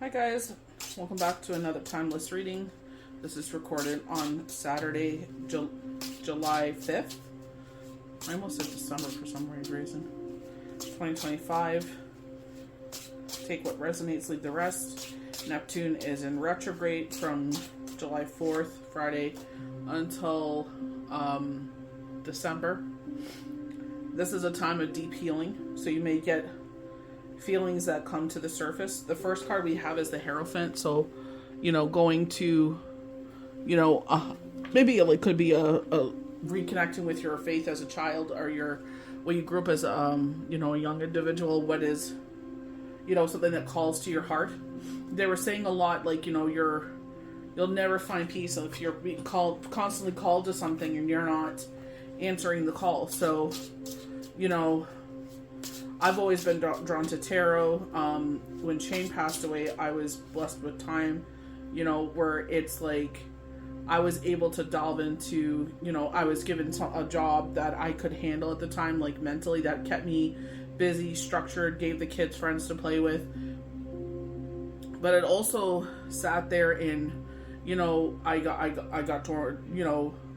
Hi guys, welcome back to another timeless reading. This is recorded on Saturday, July 5th. I almost said December for some weird reason. 2025. Take what resonates, leave the rest. Neptune is in retrograde from July 4th, Friday, until December. This is a time of deep healing, so you may get feelings that come to the surface. The first card we have is the Hierophant, so going to maybe it could be a reconnecting with your faith as a child, or your when you grew up as a young individual. What is something that calls to your heart. They were saying a lot like you'll never find peace if you're being constantly called to something and you're not answering the call. So I've always been drawn to tarot. When Shane passed away, I was blessed with time, where it's like I was able to delve into, I was given a job that I could handle at the time, like mentally, that kept me busy, structured, gave the kids friends to play with. But it also sat there in, I got toward,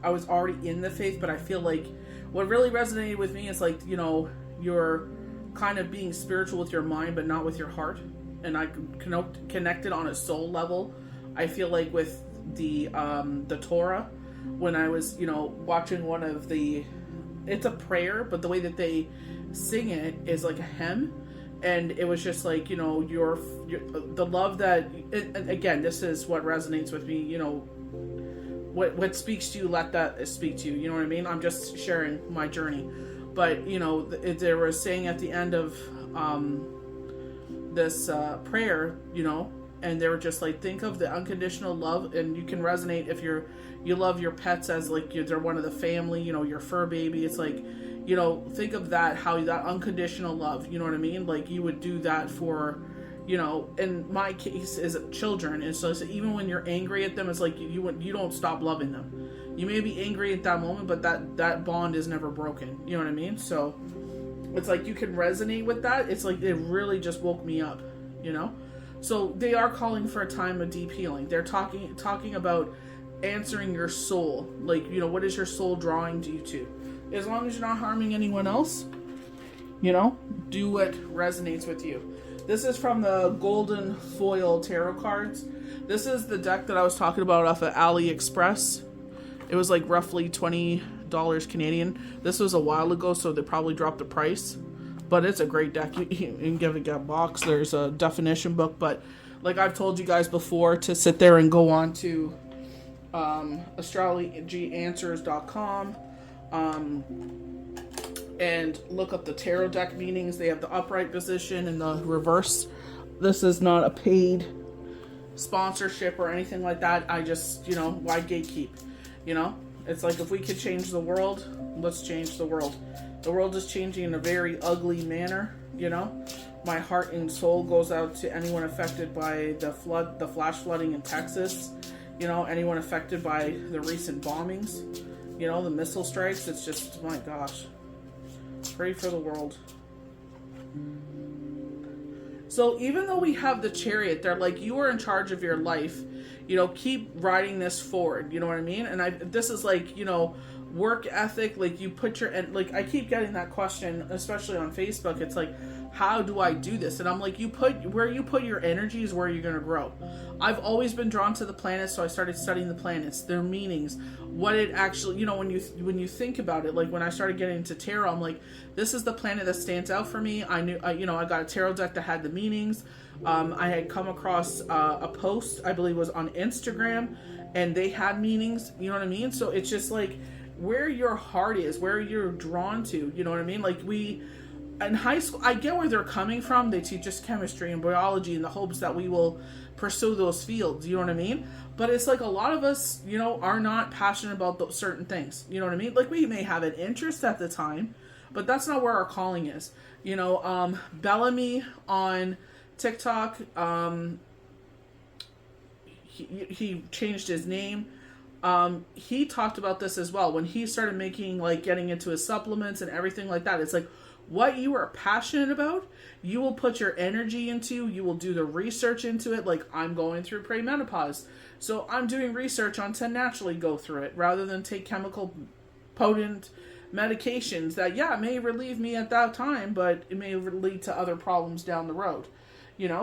I was already in the faith, but I feel like what really resonated with me is like, you're kind of being spiritual with your mind but not with your heart, and I connected on a soul level. I feel like with the Torah, when I was watching one of it's a prayer, but the way that they sing it is like a hymn, and it was just like your the love that and again, this is what resonates with me. What speaks to you, let that speak to you. You know what I mean? I'm just sharing my journey. But, they were saying at the end of this prayer, and they were just like, think of the unconditional love, and you can resonate if you love your pets as like they're one of the family, your fur baby. It's like, think of that, how that unconditional love, you know what I mean? Like you would do that for, in my case is children. And so even when you're angry at them, it's like you don't stop loving them. You may be angry at that moment, but that bond is never broken. You know what I mean? So it's like you can resonate with that. It's like it really just woke me up, So they are calling for a time of deep healing. They're talking about answering your soul. Like, what is your soul drawing you to? As long as you're not harming anyone else, do what resonates with you. This is from the Golden Foil Tarot cards. This is the deck that I was talking about off of AliExpress. It was like roughly $20 Canadian. This was a while ago, so they probably dropped the price. But it's a great deck. You can get a box. There's a definition book. But like I've told you guys before, to sit there and go on to astrologyanswers.com and look up the tarot deck meanings. They have the upright position and the reverse. This is not a paid sponsorship or anything like that. I just, why gatekeep? It's like if we could change the world, let's change the world. The world is changing in a very ugly manner, My heart and soul goes out to anyone affected by the flash flooding in Texas, anyone affected by the recent bombings, the missile strikes. It's just, my gosh. Pray for the world. So even though we have the Chariot, they're like, you are in charge of your life. Keep riding this forward. You know what I mean? And this is like, work ethic. Like you put and like, I keep getting that question, especially on Facebook. It's like, how do I do this? And I'm like, where you put your energy is where you're going to grow. I've always been drawn to the planets. So I started studying the planets, their meanings, what it actually, when you think about it, like when I started getting into tarot, I'm like, this is the planet that stands out for me. I knew, I got a tarot deck that had the meanings. I had come across a post, I believe was on Instagram, and they had meanings, you know what I mean? So it's just like where your heart is, where you're drawn to, you know what I mean? Like in high school, I get where they're coming from. They teach us chemistry and biology in the hopes that we will pursue those fields, you know what I mean? But it's like a lot of us, are not passionate about those certain things, you know what I mean? Like we may have an interest at the time, but that's not where our calling is. Bellamy on TikTok, he changed his name. He talked about this as well when he started making, like, getting into his supplements and everything like that. It's like, what you are passionate about, you will put your energy into, you will do the research into it. Like, I'm going through premenopause, so I'm doing research on to naturally go through it rather than take chemical potent medications that, yeah, may relieve me at that time, but it may lead to other problems down the road,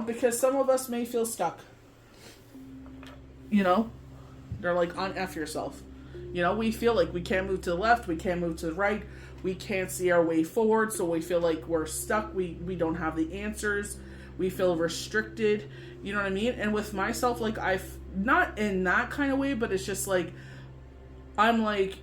because some of us may feel stuck. They're like, on F yourself. We feel like we can't move to the left, we can't move to the right, we can't see our way forward, so we feel like we're stuck, we don't have the answers, we feel restricted, you know what I mean? And with myself, like, I've, not in that kind of way, but it's just like, I'm like,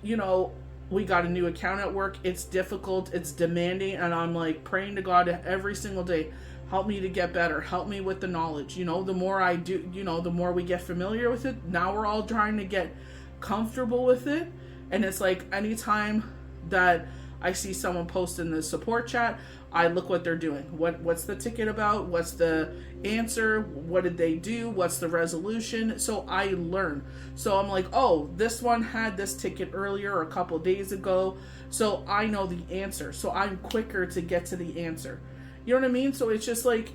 we got a new account at work, it's difficult, it's demanding, and I'm like praying to God every single day, help me to get better, help me with the knowledge, the more I do, the more we get familiar with it. Now we're all trying to get comfortable with it, and it's like, anytime that I see someone post in the support chat, I look what they're doing. What's the ticket about? What's the answer? What did they do? What's the resolution? So I learn. So I'm like, oh, this one had this ticket earlier or a couple days ago, so I know the answer. So I'm quicker to get to the answer. You know what I mean? So it's just like,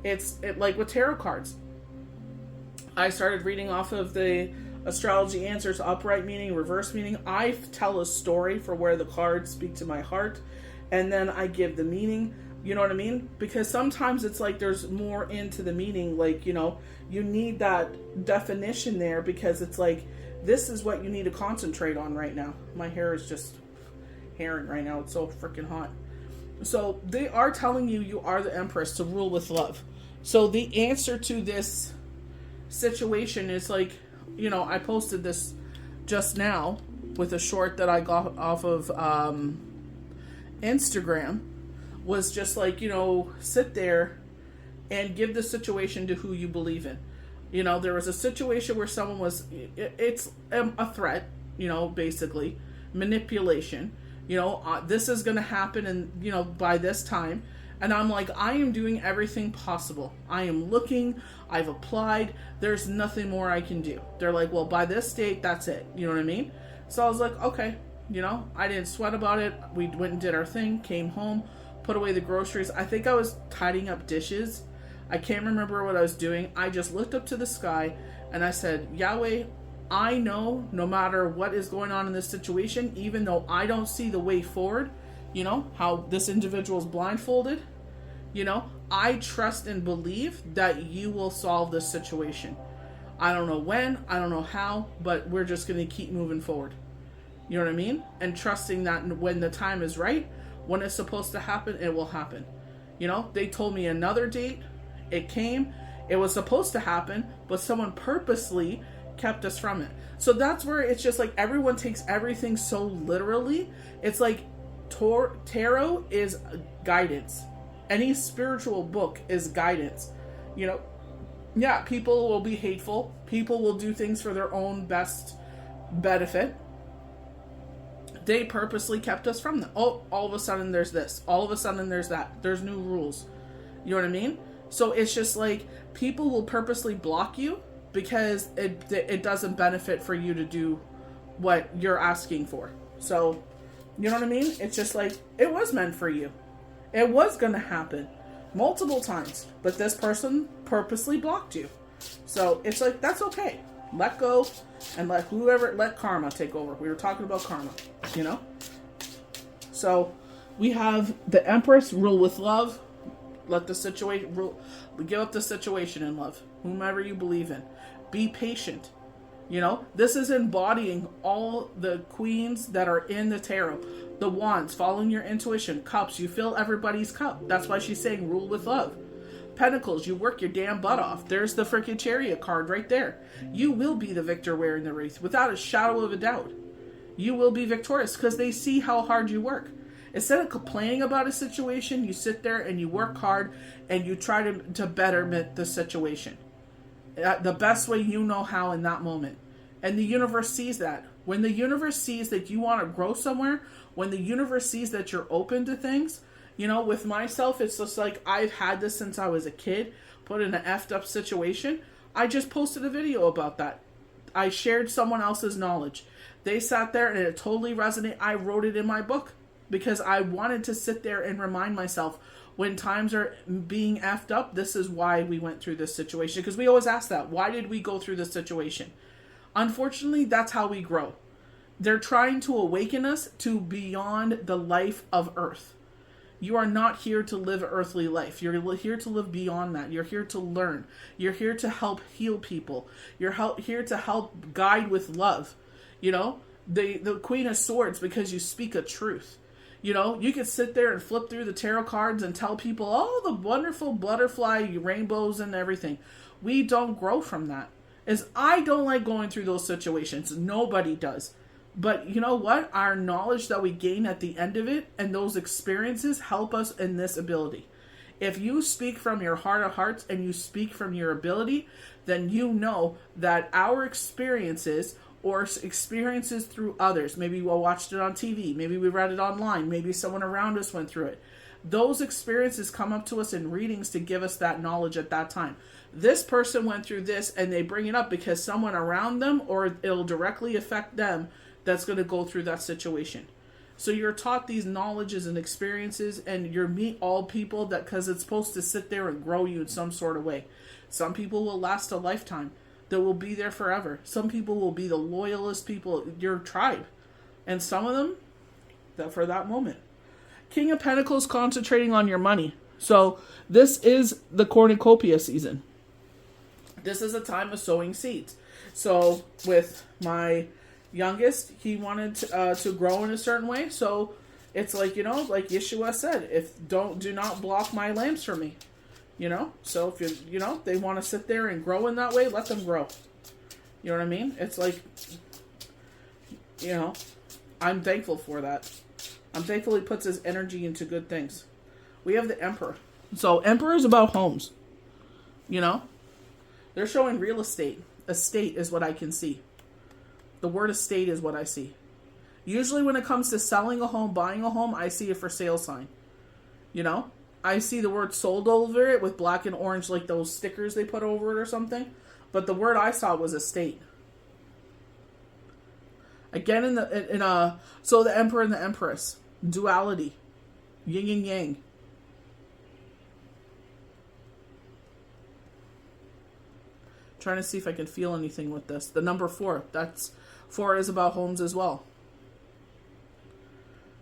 it's like with tarot cards. I started reading off of the astrology answers, upright meaning, reverse meaning. I tell a story for where the cards speak to my heart, and then I give the meaning. You know what I mean? Because sometimes it's like there's more into the meaning. Like, you need that definition there, because it's like, this is what you need to concentrate on right now. My hair is just herring right now. It's so freaking hot. So they are telling you are the Empress to rule with love. So the answer to this situation is like, I posted this just now with a short that I got off of Instagram, was just like, sit there and give the situation to who you believe in. There was a situation where someone was, it's a threat, basically manipulation, this is going to happen, and, by this time. And I'm like, I am doing everything possible. I am looking, I've applied, there's nothing more I can do. They're like, well, by this date, that's it. You know what I mean? So I was like, okay, I didn't sweat about it. We went and did our thing, came home, put away the groceries. I think I was tidying up dishes. I can't remember what I was doing. I just looked up to the sky and I said, Yahweh, I know no matter what is going on in this situation, even though I don't see the way forward, how this individual is blindfolded, I trust and believe that you will solve this situation. I don't know when, I don't know how, but we're just going to keep moving forward. You know what I mean? And trusting that when the time is right, when it's supposed to happen, it will happen. They told me another date. It came. It was supposed to happen, but someone purposely kept us from it. So that's where it's just like everyone takes everything so literally. It's like tarot is guidance. Any spiritual book is guidance. Yeah, people will be hateful. People will do things for their own best benefit. They purposely kept us from them. Oh, all of a sudden there's this. All of a sudden there's that. There's new rules. You know what I mean? So it's just like people will purposely block you because it doesn't benefit for you to do what you're asking for. So, you know what I mean? It's just like, it was meant for you. It was going to happen multiple times, but this person purposely blocked you. So it's like, that's okay. Let go and let karma take over. We were talking about karma, So we have the Empress, rule with love. Let the situation rule. Give up the situation in love. Whomever you believe in. Be patient. This is embodying all the queens that are in the tarot. The wands, following your intuition. Cups, you fill everybody's cup. That's why she's saying rule with love. Pentacles, you work your damn butt off. There's the freaking Chariot card right there. You will be the victor wearing the wreath, without a shadow of a doubt. You will be victorious because they see how hard you work. Instead of complaining about a situation, you sit there and you work hard and you try to betterment the situation. The best way you know how in that moment. And the universe sees that. When the universe sees that you want to grow somewhere, when the universe sees that you're open to things, with myself, it's just like I've had this since I was a kid, put in an effed up situation. I just posted a video about that. I shared someone else's knowledge. They sat there and it totally resonated. I wrote it in my book. because I wanted to sit there and remind myself, when times are being effed up, this is why we went through this situation. Because we always ask that. Why did we go through this situation? Unfortunately, that's how we grow. They're trying to awaken us to beyond the life of earth. You are not here to live earthly life. You're here to live beyond that. You're here to learn. You're here to help heal people. You're here to help guide with love. You know, the Queen of Swords, because you speak a truth. You know, you could sit there and flip through the tarot cards and tell people, oh, the wonderful butterfly rainbows and everything. We don't grow from that. As I don't like going through those situations. Nobody does. But you know what? Our knowledge that we gain at the end of it and those experiences help us in this ability. If you speak from your heart of hearts and you speak from your ability, then you know that our experiences or experiences through others, maybe we watched it on TV, maybe we read it online, maybe someone around us went through it. Those experiences come up to us in readings to give us that knowledge at that time. This person went through this, and they bring it up because someone around them, or it'll directly affect them, that's going to go through that situation. So you're taught these knowledges and experiences, and you meet all people that, because it's supposed to sit there and grow you in some sort of way. Some people will last a lifetime. That will be there forever. Some people will be the loyalist people, your tribe. And some of them, that for that moment. King of Pentacles concentrating on your money. So this is the cornucopia season. This is a time of sowing seeds. So with my youngest, he wanted to grow in a certain way. So it's like, you know, like Yeshua said, do not block my lamps for me. You know, so if they want to sit there and grow in that way, let them grow. You know what I mean? It's like, you know, I'm thankful for that. I'm thankful he puts his energy into good things. We have the Emperor. So Emperor is about homes. You know, they're showing real estate. Estate is what I can see. The word estate is what I see. Usually when it comes to selling a home, buying a home, I see a for sale sign. You know? I see the word sold over it with black and orange, like those stickers they put over it or something. But the word I saw was estate. Again, so the Emperor and the Empress. Duality. Yin and yang. Trying to see if I can feel anything with this. The number 4. 4 is about homes as well.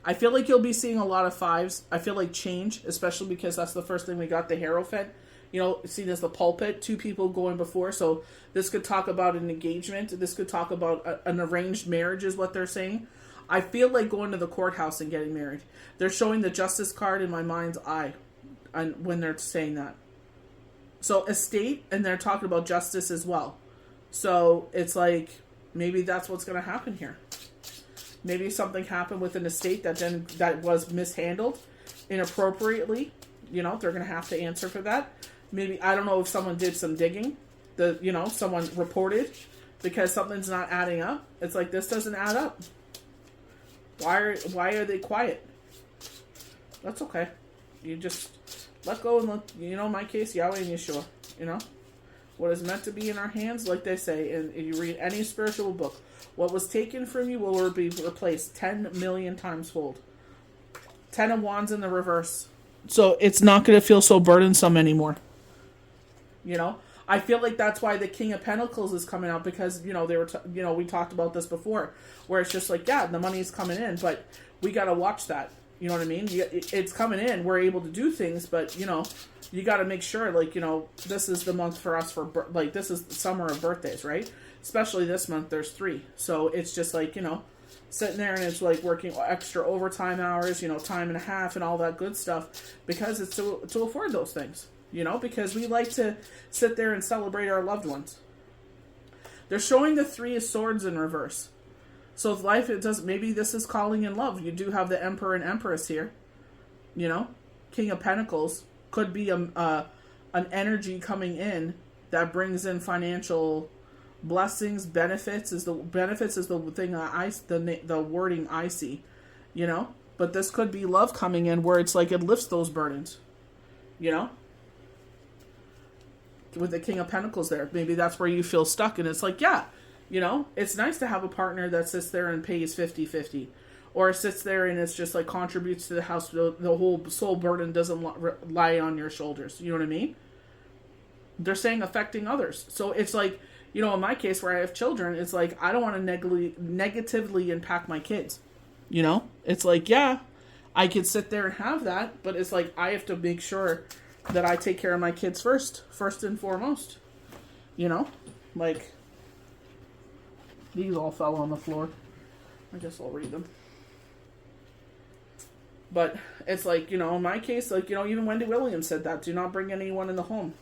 I feel like you'll be seeing a lot of 5s. I feel like change, especially because that's the first thing we got, the Hierophant. You know, seen as the pulpit, 2 people going before. So this could talk about an engagement. This could talk about an arranged marriage is what they're saying. I feel like going to the courthouse and getting married. They're showing the Justice card in my mind's eye when they're saying that. So estate, and they're talking about justice as well. So it's like, maybe that's what's going to happen here. Maybe something happened with an estate that was mishandled inappropriately. You know, they're going to have to answer for that. Maybe, I don't know if someone did some digging. Someone reported because something's not adding up. It's like, this doesn't add up. Why are they quiet? That's okay. You just let go and let, in my case, Yahweh and Yeshua, what is meant to be in our hands, like they say, and you read any spiritual book, what was taken from you will be replaced 10 million times fold. 10 of Wands in the reverse. So it's not going to feel so burdensome anymore. I feel like that's why the King of Pentacles is coming out, because, they were, we talked about this before, where it's just like, yeah, the money's coming in, but we got to watch that. You know what I mean? It's coming in. We're able to do things, but, you got to make sure, this is the month for us this is the summer of birthdays, right? Especially this month, there's 3. So it's just like, sitting there and it's like working extra overtime hours, time and a half and all that good stuff, because it's to afford those things, because we like to sit there and celebrate our loved ones. They're showing the 3 of Swords in reverse. So if life, maybe this is calling in love. You do have the Emperor and Empress here, King of Pentacles could be an energy coming in that brings in financial blessings. Benefits is the thing the wording I see, but this could be love coming in where it's like it lifts those burdens, with the King of Pentacles there. Maybe that's where you feel stuck, and it's like, yeah, it's nice to have a partner that sits there and pays 50-50, or it sits there and it's just like contributes to the house. The whole soul burden doesn't lie on your shoulders. You know what I mean? They're saying affecting others. So it's like, you know, in my case where I have children, it's like I don't want to negatively impact my kids. You know, it's like, yeah, I could sit there and have that, but it's like I have to make sure that I take care of my kids first and foremost. You know, like these all fell on the floor. I guess I'll read them. But it's like, you know, in my case, like, you know, even Wendy Williams said that. Do not bring anyone in the home.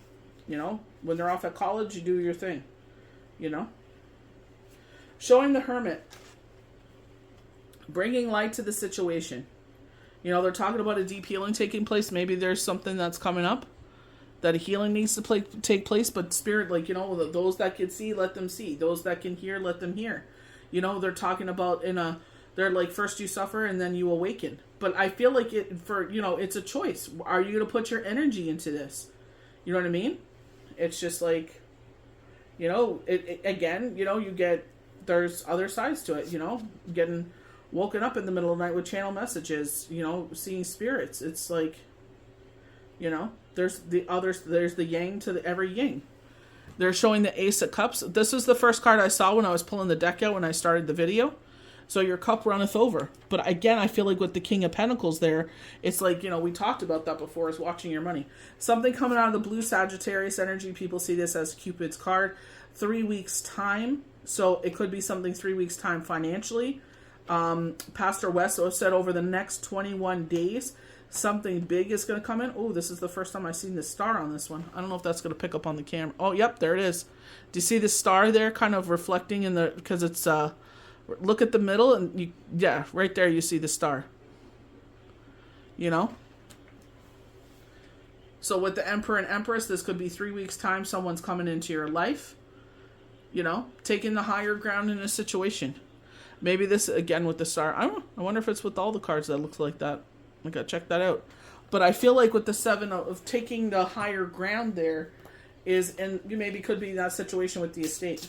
You know, when they're off at college, you do your thing. You know? Showing the Hermit. Bringing light to the situation. You know, they're talking about a deep healing taking place. Maybe there's something that's coming up that a healing needs to take place. But Spirit, like, you know, those that can see, let them see. Those that can hear, let them hear. You know, they're talking about they're like, first you suffer and then you awaken. But I feel like it's a choice. Are you going to put your energy into this? You know what I mean? It's just like, you know, again, you know, there's other sides to it, you know, getting woken up in the middle of the night with channel messages, you know, seeing spirits. It's like, you know, there's the yang to every yin. They're showing the Ace of Cups. This is the first card I saw when I was pulling the deck out when I started the video. So your cup runneth over. But again, I feel like with the King of Pentacles there, it's like, you know, we talked about that before, is watching your money. Something coming out of the blue Sagittarius energy. People see this as Cupid's card. 3 weeks time. So it could be something 3 weeks time financially. Pastor West said over the next 21 days, something big is going to come in. Oh, this is the first time I've seen the star on this one. I don't know if that's going to pick up on the camera. Oh, yep, there it is. Do you see the star there kind of reflecting in the, because it's, look at the middle and yeah, right there you see the star. You know? So with the Emperor and Empress, this could be 3 weeks time. Someone's coming into your life, you know, taking the higher ground in a situation. Maybe this, again, with the star. I don't know. I wonder if it's with all the cards that looks like that. I gotta check that out. But I feel like with the 7 of taking the higher ground there is, and you maybe could be in that situation with the estate.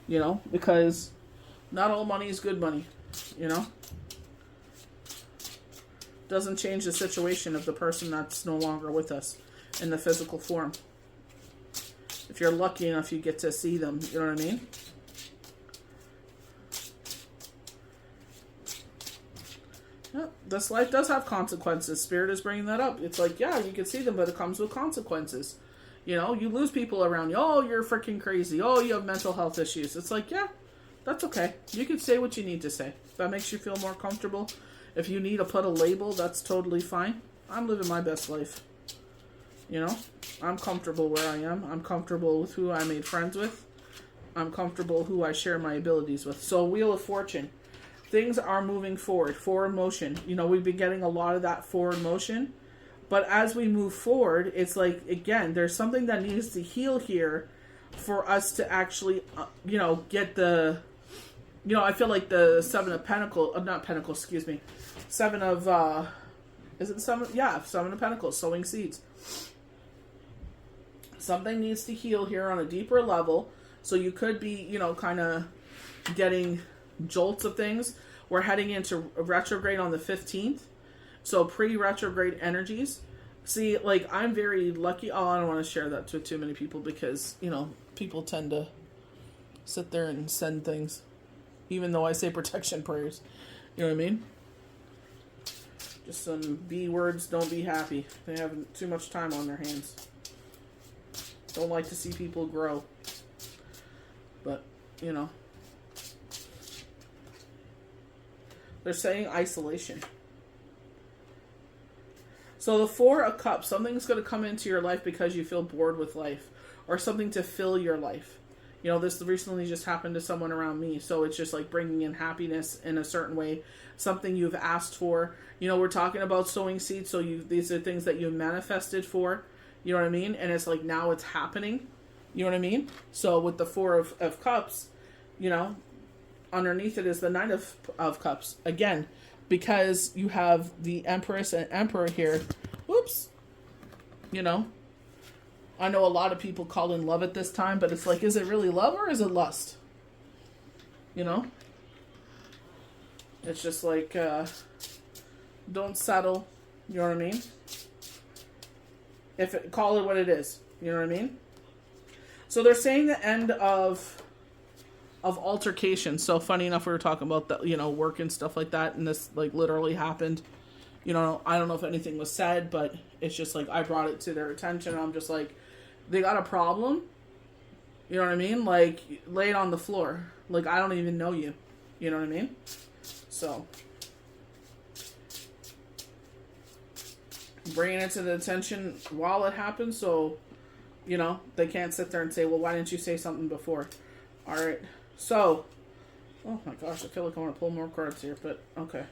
You know, because not all money is good money, you know? Doesn't change the situation of the person that's no longer with us in the physical form. If you're lucky enough, you get to see them, you know what I mean? Yeah, this life does have consequences. Spirit is bringing that up. It's like, yeah, you can see them, but it comes with consequences. You know, you lose people around you. Oh, you're freaking crazy. Oh, you have mental health issues. It's like, yeah, that's okay. You can say what you need to say. If that makes you feel more comfortable. If you need to put a label, that's totally fine. I'm living my best life. You know, I'm comfortable where I am. I'm comfortable with who I made friends with. I'm comfortable who I share my abilities with. So, Wheel of Fortune. Things are moving forward. Forward motion. You know, we've been getting a lot of that forward motion. But as we move forward, it's like, again, there's something that needs to heal here for us to actually, you know, get the... You know, I feel like the 7 of Pentacles... not Pentacles, excuse me. 7 of... is it 7? Yeah, 7 of Pentacles. Sowing seeds. Something needs to heal here on a deeper level. So you could be, you know, kind of getting jolts of things. We're heading into retrograde on the 15th. So pre-retrograde energies. See, like, I'm very lucky. Oh, I don't want to share that to too many people because, you know, people tend to sit there and send things. Even though I say protection prayers. You know what I mean? Just some B words, don't be happy. They have too much time on their hands. Don't like to see people grow. But, you know. They're saying isolation. So the 4 of Cups, something's going to come into your life because you feel bored with life. Or something to fill your life. You know, this recently just happened to someone around me. So it's just like bringing in happiness in a certain way. Something you've asked for. You know, we're talking about sowing seeds. So these are things that you manifested for. You know what I mean? And it's like now it's happening. You know what I mean? So with the 4 of Cups, you know, underneath it is the 9 of Cups. Again, because you have the Empress and Emperor here. Whoops. You know. I know a lot of people call in love at this time, but it's like, is it really love or is it lust? You know? It's just like, don't settle. You know what I mean? Call it what it is. You know what I mean? So they're saying the end of altercation. So funny enough, we were talking about the, work and stuff like that, and this like literally happened. I don't know if anything was said, but it's just like I brought it to their attention. I'm just like, they got a problem. You know what I mean? Like, lay it on the floor. Like, I don't even know you. You know what I mean? So, bringing it to the attention while it happens, so, they can't sit there and say, well, why didn't you say something before? All right. So, oh my gosh, I feel like I want to pull more cards here, but okay.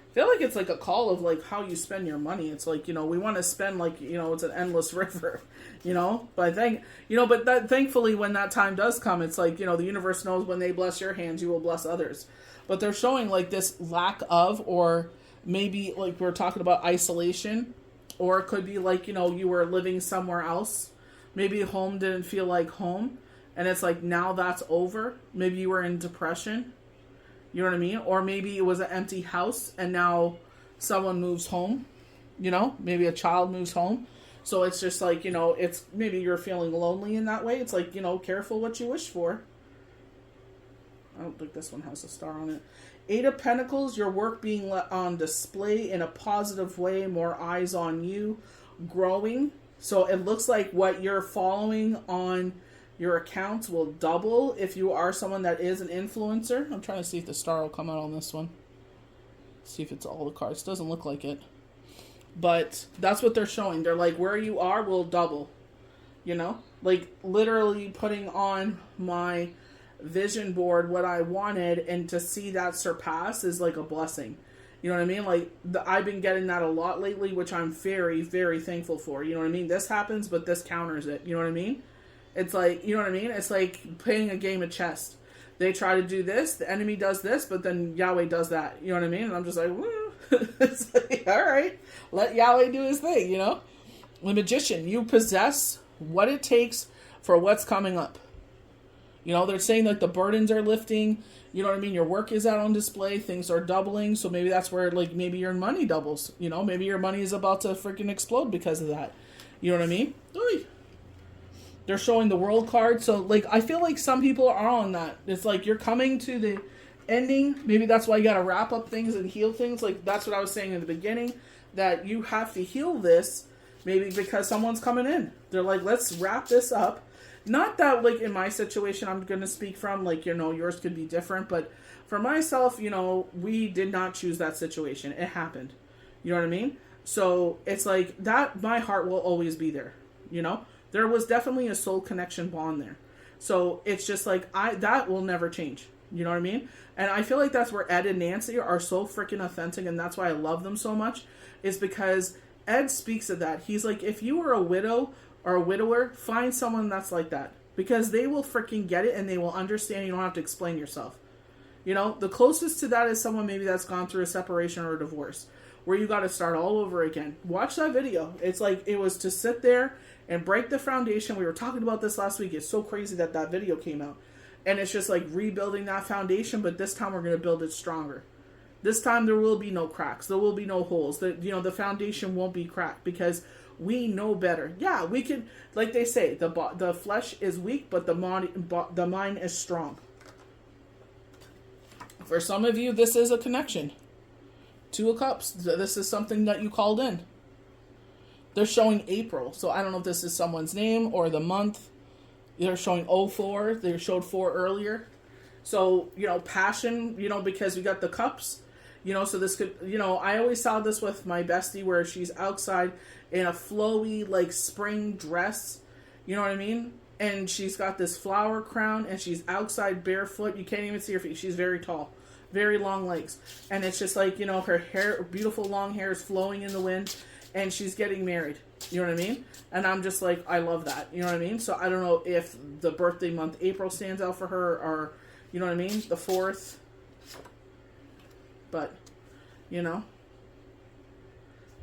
I feel like it's like a call of like how you spend your money. It's like, we want to spend like, it's an endless river, but thankfully when that time does come, it's like, the universe knows when they bless your hands, you will bless others. But they're showing like this lack of, or maybe like we're talking about isolation, or it could be like, you were living somewhere else. Maybe home didn't feel like home. And it's like, now that's over. Maybe you were in depression. You know what I mean? Or maybe it was an empty house and now someone moves home. Maybe a child moves home. So it's just like, it's maybe you're feeling lonely in that way. It's like, careful what you wish for. I don't think this one has a star on it. 8 of Pentacles, your work being on display in a positive way, more eyes on you, growing. So it looks like what you're following on your accounts will double if you are someone that is an influencer. I'm trying to see if the star will come out on this one. See if it's all the cards. Doesn't look like it. But that's what they're showing. They're like, where you are will double. Like literally putting on my vision board what I wanted, and to see that surpass is like a blessing. You know what I mean? Like, I've been getting that a lot lately, which I'm very, very thankful for. You know what I mean? This happens, but this counters it. You know what I mean? It's like, you know what I mean? It's like playing a game of chess. They try to do this, the enemy does this, but then Yahweh does that. You know what I mean? And I'm just like, woo. It's like, all right, let Yahweh do his thing, The magician, you possess what it takes for what's coming up. They're saying like the burdens are lifting. You know what I mean? Your work is out on display. Things are doubling. So maybe that's where, like, maybe your money doubles. Maybe your money is about to freaking explode because of that. You know what I mean? Oy. They're showing the world card. So, like, I feel like some people are on that. It's like you're coming to the ending. Maybe that's why you got to wrap up things and heal things. Like, that's what I was saying in the beginning, that you have to heal this maybe because someone's coming in. They're like, let's wrap this up. Not that, like, in my situation, I'm going to speak from, like, yours could be different. But for myself, we did not choose that situation. It happened. You know what I mean? So it's like that, my heart will always be there. There was definitely a soul connection bond there. So it's just like, that will never change. You know what I mean? And I feel like that's where Ed and Nancy are so freaking authentic, and that's why I love them so much, is because Ed speaks of that. He's like, if you were a widow or a widower, find someone that's like that. Because they will freaking get it, and they will understand. You don't have to explain yourself. The closest to that is someone maybe that's gone through a separation or a divorce, where you got to start all over again. Watch that video. It's like, it was to sit there and break the foundation. We were talking about this last week. It's so crazy that video came out. And it's just like rebuilding that foundation, but this time we're going to build it stronger. This time there will be no cracks. There will be no holes. The foundation won't be cracked because we know better. Yeah, we can, like they say, the flesh is weak, but the mind is strong. For some of you, this is a connection. 2 of Cups. This is something that you called in. They're showing April, so I don't know if this is someone's name or the month. They're showing 04. They showed 4 earlier. So, passion, because we got the cups, so this could, I always saw this with my bestie where she's outside in a flowy, like, spring dress, you know what I mean? And she's got this flower crown, and she's outside barefoot. You can't even see her feet. She's very tall, very long legs. And it's just like, her hair, beautiful long hair is flowing in the wind, and she's getting married. You know what I mean? And I'm just like, I love that. You know what I mean? So I don't know if the birthday month April stands out for her, or, you know what I mean? The 4th. But,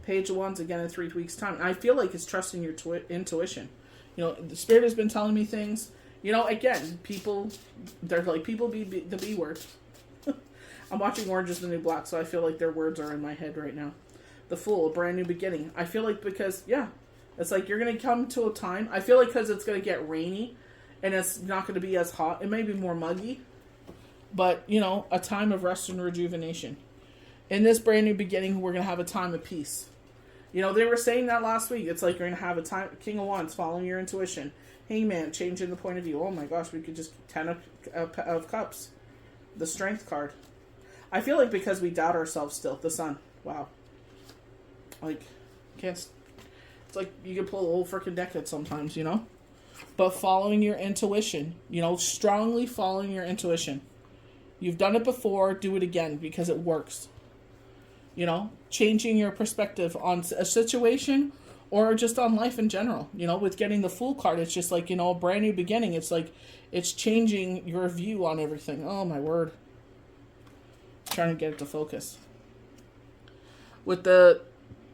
Page of Wands again in 3 weeks' time. And I feel like it's trusting your intuition. The Spirit has been telling me things. Again, people, they're like, people be the B word. I'm watching Orange is the New Black, so I feel like their words are in my head right now. The Fool, a brand new beginning. I feel like because, it's like you're going to come to a time, I feel like because it's going to get rainy, and it's not going to be as hot. It may be more muggy, but, a time of rest and rejuvenation. In this brand new beginning, we're going to have a time of peace. They were saying that last week. It's like you're going to have a time, King of Wands, following your intuition. Hangman, changing the point of view. Oh my gosh, we could just, 10 of Cups. The Strength card. I feel like because we doubt ourselves still. The Sun. Wow. Like, it's like you can pull the whole freaking deck at sometimes, But following your intuition, strongly following your intuition. You've done it before, do it again because it works. Changing your perspective on a situation or just on life in general. With getting the Fool card, it's just like, a brand new beginning. It's like, it's changing your view on everything. Oh my word. Trying to get it to focus. With the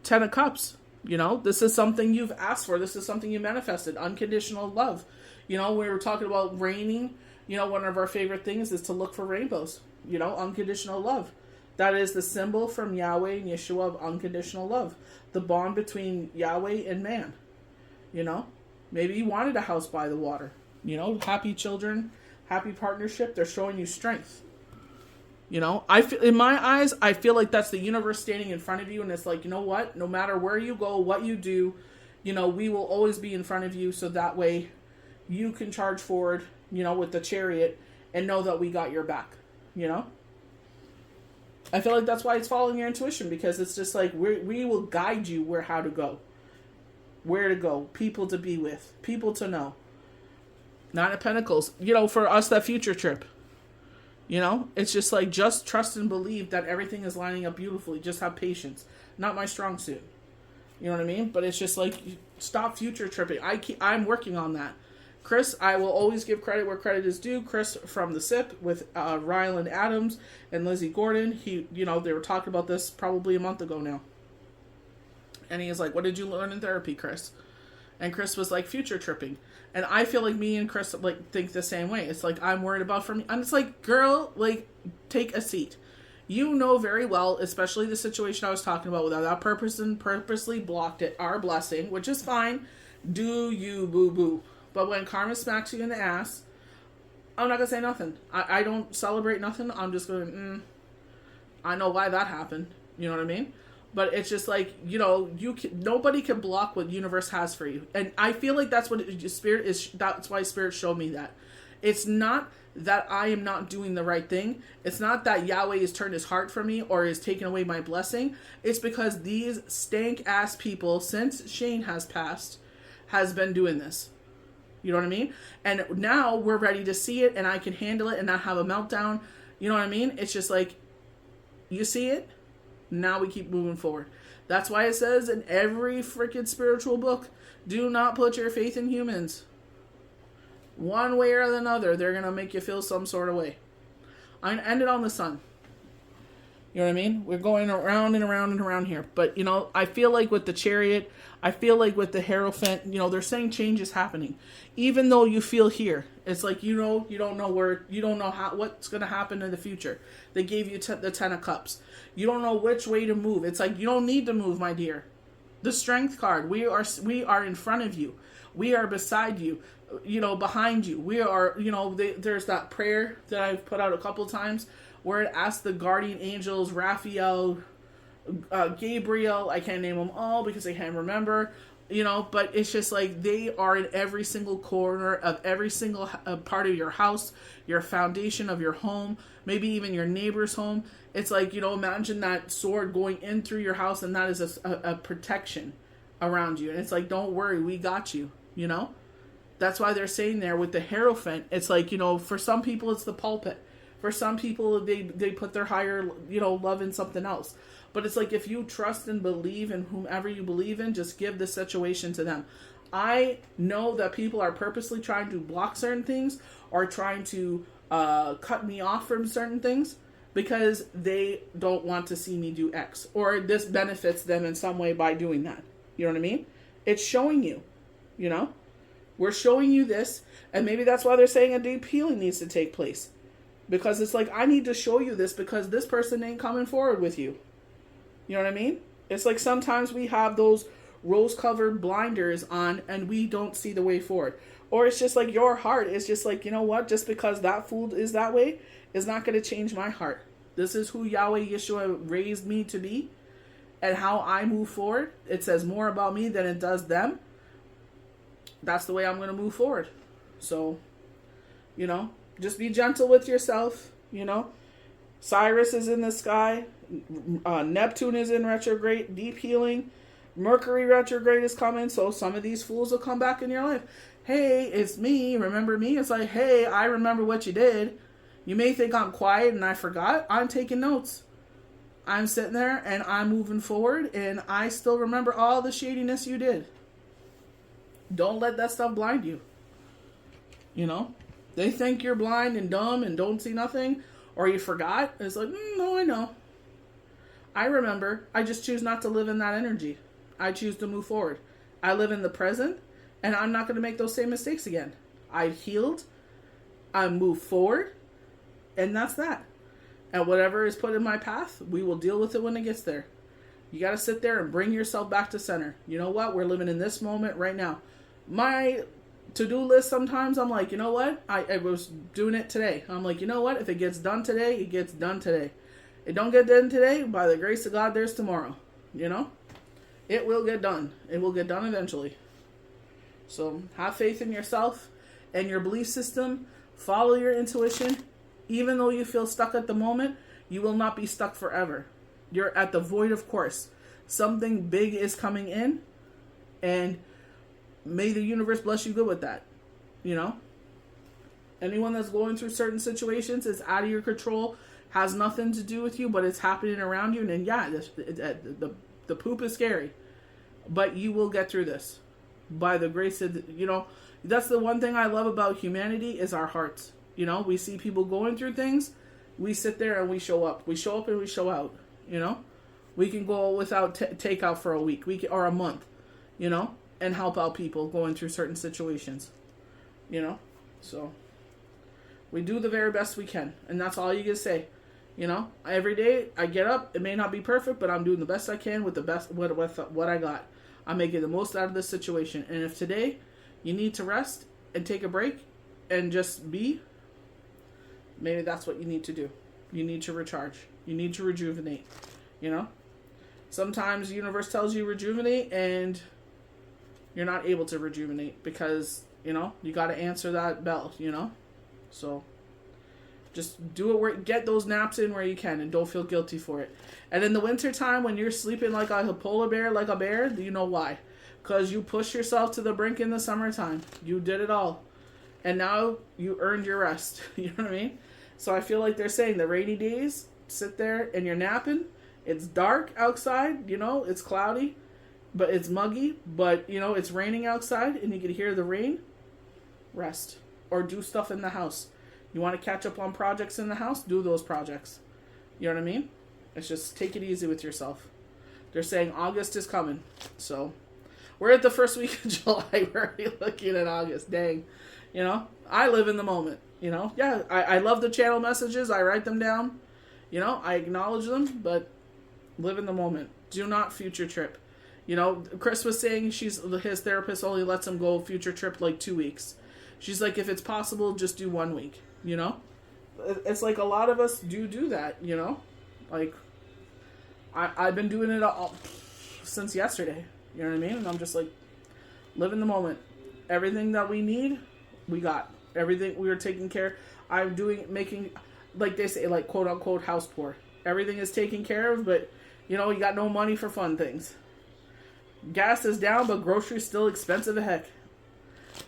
10 of Cups, this is something you've asked for. This is something you manifested. Unconditional love. We were talking about raining. One of our favorite things is to look for rainbows. Unconditional love. That is the symbol from Yahweh and Yeshua of unconditional love. The bond between Yahweh and man. Maybe you wanted a house by the water. Happy children, happy partnership. They're showing you strength. I feel, in my eyes, I feel like that's the universe standing in front of you, and it's like, you know what? No matter where you go, what you do, we will always be in front of you, so that way you can charge forward, with the Chariot, and know that we got your back. I feel like that's why it's following your intuition, because it's just like we will guide you how to go, where to go, people to be with, people to know. Nine of Pentacles, for us, that future trip. It's just like, just trust and believe that everything is lining up beautifully. Just have patience. Not my strong suit. You know what I mean? But it's just like, stop future tripping. I'm working on that. Chris, I will always give credit where credit is due. Chris from the SIP with Ryland Adams and Lizzie Gordon. They were talking about this probably a month ago now. And he was like, what did you learn in therapy, Chris? And Chris was like, future tripping. And I feel like me and Chris think the same way. It's like, I'm worried about from, and it's like, girl, take a seat. You know very well, especially the situation I was talking about, without that person purposely blocked it, our blessing, which is fine. Do you, boo-boo. But when karma smacks you in the ass, I'm not going to say nothing. I don't celebrate nothing. I'm just going, I know why that happened. You know what I mean? But it's just like, nobody can block what universe has for you. And I feel like that's what Spirit is. That's why Spirit showed me that. It's not that I am not doing the right thing. It's not that Yahweh has turned his heart from me or has taken away my blessing. It's because these stank ass people, since Shane has passed, has been doing this. You know what I mean? And now we're ready to see it, and I can handle it and not have a meltdown. You know what I mean? It's just like, you see it? Now we keep moving forward. That's why it says in every freaking spiritual book, do not put your faith in humans. One way or another, they're going to make you feel some sort of way. I'm going to end it on the Sun. You know what I mean? We're going around and around and around here. But, I feel like with the Chariot, I feel like with the Hierophant, they're saying change is happening. Even though you feel here, it's like, you don't know where, you don't know what's going to happen in the future. They gave you the 10 of Cups. You don't know which way to move. It's like, you don't need to move, my dear. The Strength card, we are in front of you. We are beside you, behind you. We are, there's that prayer that I've put out a couple times where it asks the guardian angels, Raphael, Gabriel, I can't name them all because I can't remember, but it's just like they are in every single corner of every single part of your house, your foundation of your home, maybe even your neighbor's home. It's like, imagine that sword going in through your house, and that is a protection around you. And it's like, don't worry, we got you, That's why they're saying there with the Hierophant, it's like, for some people it's the pulpit. For some people, they put their higher, love in something else. But it's like, if you trust and believe in whomever you believe in, just give the situation to them. I know that people are purposely trying to block certain things or trying to cut me off from certain things because they don't want to see me do X. Or this benefits them in some way by doing that. You know what I mean? It's showing you, We're showing you this, and maybe that's why they're saying a deep healing needs to take place. Because it's like, I need to show you this because this person ain't coming forward with you. You know what I mean? It's like sometimes we have those rose-covered blinders on and we don't see the way forward. Or it's just like your heart is just like, you know what? Just because that fool is that way is not going to change my heart. This is who Yahweh Yeshua raised me to be and how I move forward. It says more about me than it does them. That's the way I'm going to move forward. So, you know, just be gentle with yourself, you know. Cyrus is in the sky. Neptune is in retrograde. Deep healing. Mercury retrograde is coming. So some of these fools will come back in your life. Hey, it's me. Remember me? It's like, hey, I remember what you did. You may think I'm quiet and I forgot. I'm taking notes. I'm sitting there and I'm moving forward. And I still remember all the shadiness you did. Don't let that stuff blind you. You know? They think you're blind and dumb and don't see nothing, or you forgot. It's like, no, I know. I remember. I just choose not to live in that energy. I choose to move forward. I live in the present, and I'm not going to make those same mistakes again. I've healed. I move forward, and that's that. And whatever is put in my path, we will deal with it when it gets there. You got to sit there and bring yourself back to center. You know what? We're living in this moment right now. My to-do list sometimes, I'm like, you know what? I was doing it today. I'm like, you know what? If it gets done today, it gets done today. It don't get done today, by the grace of God, there's tomorrow. You know? It will get done. It will get done eventually. So have faith in yourself and your belief system. Follow your intuition. Even though you feel stuck at the moment, you will not be stuck forever. You're at the void of course. Something big is coming in, and may the universe bless you good with that. You know? Anyone that's going through certain situations, it's out of your control, has nothing to do with you, but it's happening around you. And then, yeah, the poop is scary. But you will get through this. By the grace of, you know, that's the one thing I love about humanity is our hearts. You know, we see people going through things. We sit there and we show up. We show up and we show out. You know? We can go without takeout for a week or a month. You know? And help out people going through certain situations. You know? So, we do the very best we can. And that's all you can say. You know? Every day I get up. It may not be perfect, but I'm doing the best I can with the best with what I got. I'm making the most out of this situation. And if today you need to rest and take a break and just be, maybe that's what you need to do. You need to recharge. You need to rejuvenate. You know? Sometimes the universe tells you rejuvenate and you're not able to rejuvenate because, you know, you got to answer that bell, you know? So, just do it get those naps in where you can and don't feel guilty for it. And in the wintertime when you're sleeping like a polar bear, like a bear, you know why? Because you pushed yourself to the brink in the summertime. You did it all. And now you earned your rest. You know what I mean? So I feel like they're saying the rainy days, sit there and you're napping. It's dark outside, you know, it's cloudy. But it's muggy, but, you know, it's raining outside and you can hear the rain. Rest. Or do stuff in the house. You want to catch up on projects in the house? Do those projects. You know what I mean? It's just take it easy with yourself. They're saying August is coming. So, we're at the first week of July. We're already looking at August. Dang. You know? I live in the moment. You know? Yeah, I love the channel messages. I write them down. You know? I acknowledge them. But live in the moment. Do not future trip. You know, Chris was saying his therapist only lets him go future trip like 2 weeks. She's like, if it's possible, just do 1 week, you know? It's like a lot of us do that, you know? Like, I've been doing it all since yesterday, you know what I mean? And I'm just like, live in the moment. Everything that we need, we got. Everything we are taking care. I'm making, like they say, like quote unquote house poor. Everything is taken care of, but, you know, you got no money for fun things. Gas is down, but groceries still expensive as heck.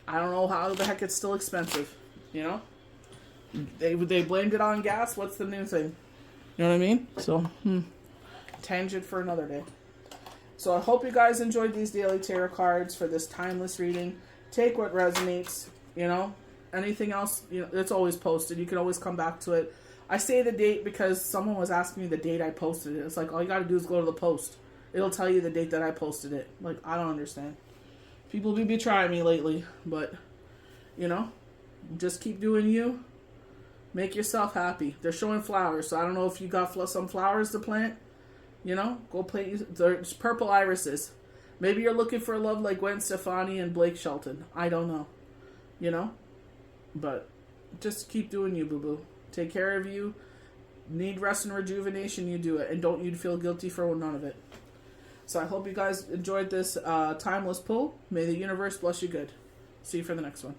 I don't know how the heck it's still expensive. You know? They blamed it on gas. What's the new thing? You know what I mean? So, tangent for another day. So I hope you guys enjoyed these daily tarot cards for this timeless reading. Take what resonates. You know? Anything else, you know, it's always posted. You can always come back to it. I say the date because someone was asking me the date I posted it. It's like, all you gotta do is go to the post. It'll tell you the date that I posted it. Like, I don't understand. People be trying me lately, but, you know, just keep doing you. Make yourself happy. They're showing flowers, so I don't know if you got some flowers to plant. You know, go plant. There's purple irises. Maybe you're looking for love like Gwen Stefani and Blake Shelton. I don't know. You know? But just keep doing you, boo-boo. Take care of you. Need rest and rejuvenation, you do it. And don't you feel guilty for none of it. So I hope you guys enjoyed this timeless pull. May the universe bless you good. See you for the next one.